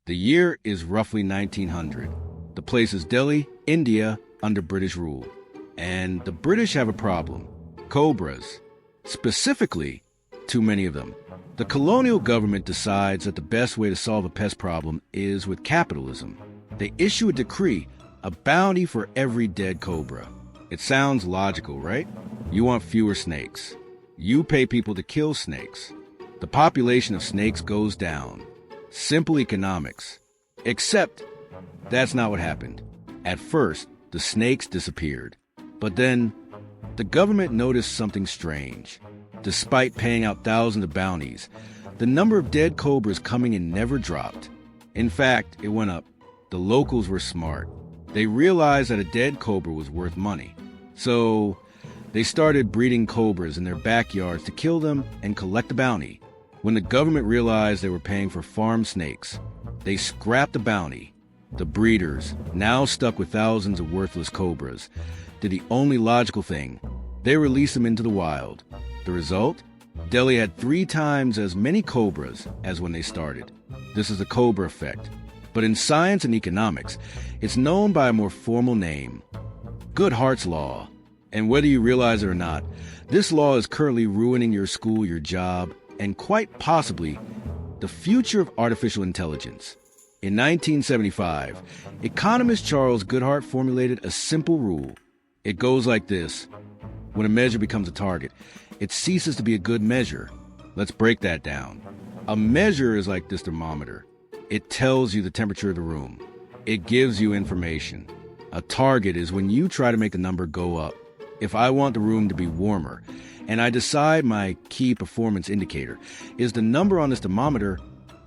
The year is roughly 1900. The place is Delhi, India, under British rule. And the British have a problem. Cobras. Specifically, too many of them. The colonial government decides that the best way to solve a pest problem is with capitalism. They issue a decree, a bounty for every dead cobra. It sounds logical, right? You want fewer snakes. You pay people to kill snakes. The population of snakes goes down. Simple economics. Except that's not what happened. At first, the snakes disappeared. But then, the government noticed something strange. Despite paying out thousands of bounties, the number of dead cobras coming in never dropped. In fact, it went up. The locals were smart. They realized that a dead cobra was worth money. So, they started breeding cobras in their backyards to kill them and collect the bounty. When the government realized they were paying for farm snakes, they scrapped the bounty. The breeders, now stuck with thousands of worthless cobras, did the only logical thing. They released them into the wild. The result? Delhi had 3 times as many cobras as when they started. This is the cobra effect. But in science and economics, it's known by a more formal name, Goodhart's law. And whether you realize it or not, this law is currently ruining your school, your job, and quite possibly the future of artificial intelligence. In 1975, economist Charles Goodhart formulated a simple rule. It goes like this. When a measure becomes a target, it ceases to be a good measure. Let's break that down. A measure is like this thermometer. It tells you the temperature of the room. It gives you information. A target is when you try to make a number go up. If I want the room to be warmer, and I decide my key performance indicator is the number on this thermometer,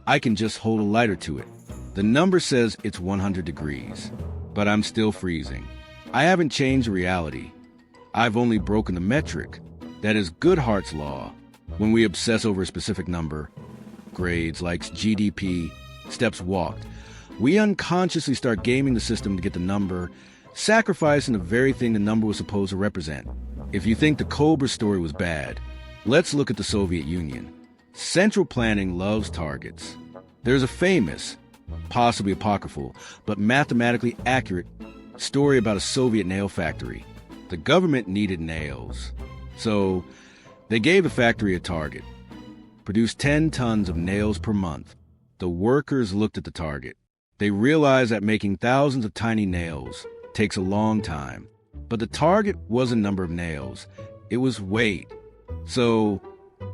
I can just hold a lighter to it. The number says it's 100 degrees, but I'm still freezing. I haven't changed reality. I've only broken the metric. That is Goodhart's law. When we obsess over a specific number, grades, likes, GDP, steps walked, we unconsciously start gaming the system to get the number, sacrificing the very thing the number was supposed to represent. If you think the Cobra story was bad, let's look at the Soviet Union. Central planning loves targets. There's a famous, possibly apocryphal, but mathematically accurate story about a Soviet nail factory. The government needed nails, so they gave the factory a target. Produce 10 tons of nails per month. The workers looked at the target. They realized that making thousands of tiny nails takes a long time. But the target wasn't number of nails. It was weight. So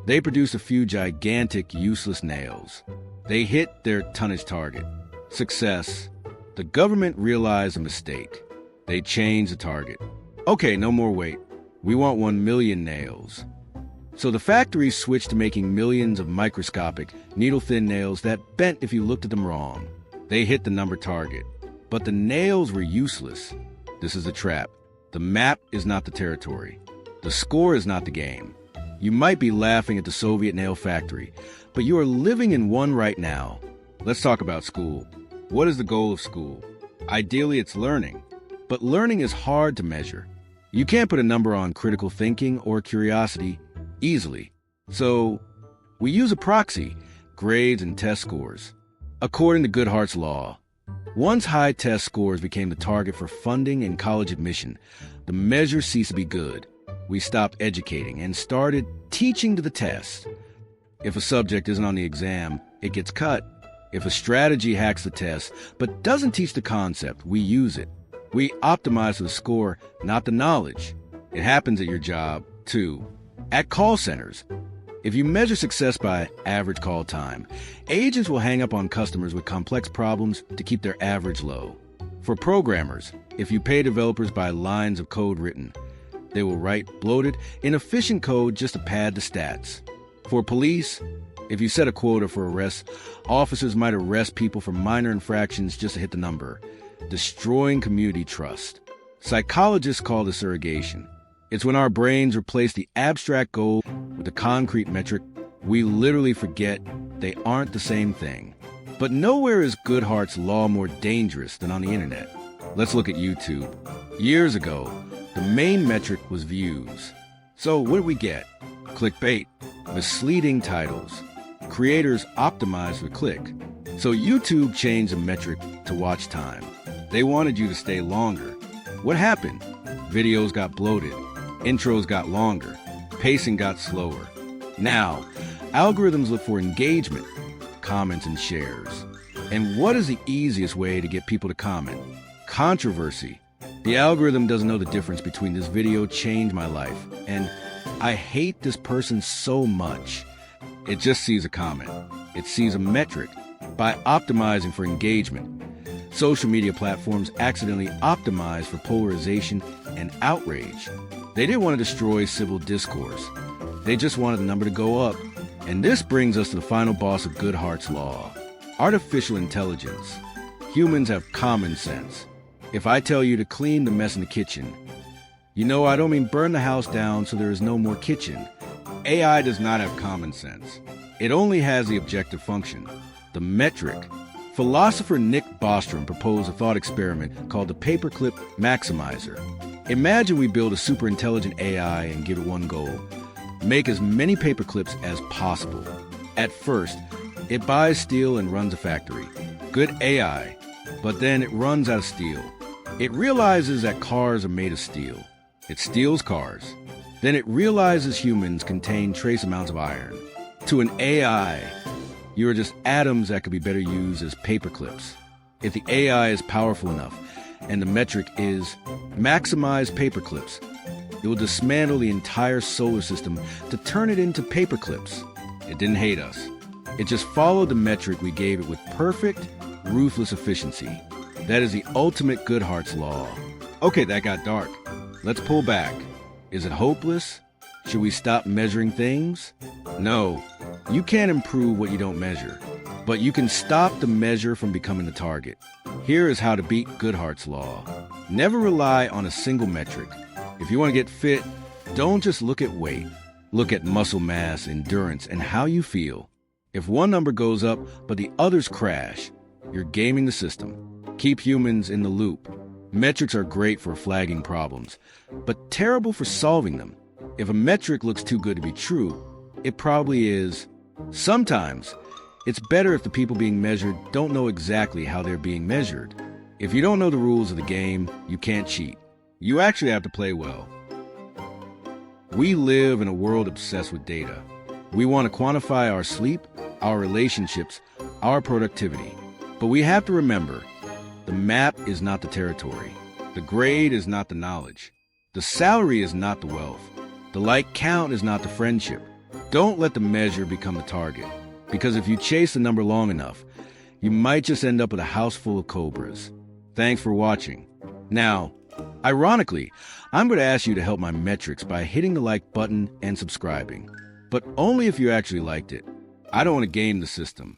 they produced a few gigantic, useless nails. They hit their tonnage target. Success. The government realized a mistake. They changed the target. Okay, no more weight. We want 1 million nails. So the factory switched to making millions of microscopic, needle-thin nails that bent if you looked at them wrong. They hit the number target. But the nails were useless. This is a trap. The map is not the territory. The score is not the game. You might be laughing at the Soviet nail factory, but you are living in one right now. Let's talk about school. What is the goal of school? Ideally, it's learning. But learning is hard to measure. You can't put a number on critical thinking or curiosity easily. So we use a proxy, grades and test scores. According to Goodhart's law, once high test scores became the target for funding and college admission, the measure ceased to be good. We stopped educating and started teaching to the test. If a subject isn't on the exam, it gets cut. If a strategy hacks the test but doesn't teach the concept, we use it. We optimize for the score, not the knowledge. It happens at your job, too. At call centers, if you measure success by average call time, agents will hang up on customers with complex problems to keep their average low. For programmers, if you pay developers by lines of code written, they will write bloated, inefficient code just to pad the stats. For police, if you set a quota for arrests, officers might arrest people for minor infractions just to hit the number, destroying community trust. Psychologists call this surrogation. It's when our brains replace the abstract goal with the concrete metric, we literally forget they aren't the same thing. But nowhere is Goodhart's law more dangerous than on the internet. Let's look at YouTube. Years ago, the main metric was views. So what did we get? Clickbait, misleading titles, Creators optimize for click. So YouTube changed the metric to watch time. They wanted you to stay longer. What happened? Videos got bloated. Intros got longer. Pacing got slower. Now, algorithms look for engagement, comments, and shares. And what is the easiest way to get people to comment? Controversy. The algorithm doesn't know the difference between this video changed my life and I hate this person so much. It just sees a comment. It sees a metric. By optimizing for engagement, social media platforms accidentally optimize for polarization and outrage. They didn't want to destroy civil discourse. They just wanted the number to go up. And this brings us to the final boss of Goodhart's law. Artificial intelligence. Humans have common sense. If I tell you to clean the mess in the kitchen, you know I don't mean burn the house down so there is no more kitchen. AI does not have common sense. It only has the objective function, the metric. Philosopher Nick Bostrom proposed a thought experiment called the paperclip maximizer. Imagine we build a super intelligent AI and give it one goal: make as many paperclips as possible. At first, it buys steel and runs a factory. Good AI. But then it runs out of steel. It realizes that cars are made of steel. It steals cars. Then it realizes humans contain trace amounts of iron. To an AI, you are just atoms that could be better used as paperclips. If the AI is powerful enough, and the metric is maximize paperclips, it will dismantle the entire solar system to turn it into paperclips. It didn't hate us. It just followed the metric we gave it with perfect, ruthless efficiency. That is the ultimate Goodhart's law. Okay, that got dark. Let's pull back. Is it hopeless? Should we stop measuring things? No, you can't improve what you don't measure, but you can stop the measure from becoming the target. Here is how to beat Goodhart's law. Never rely on a single metric. If you want to get fit, don't just look at weight. Look at muscle mass, endurance, and how you feel. If one number goes up, but the others crash, you're gaming the system. Keep humans in the loop. Metrics are great for flagging problems, but terrible for solving them. If a metric looks too good to be true, it probably is. Sometimes, it's better if the people being measured don't know exactly how they're being measured. If you don't know the rules of the game, you can't cheat. You actually have to play well. We live in a world obsessed with data. We want to quantify our sleep, our relationships, our productivity. But we have to remember, the map is not the territory. The grade is not the knowledge. The salary is not the wealth. The like count is not the friendship. Don't let the measure become the target. Because if you chase the number long enough, you might just end up with a house full of cobras. Thanks for watching. Now, ironically, I'm going to ask you to help my metrics by hitting the like button and subscribing. But only if you actually liked it. I don't want to game the system.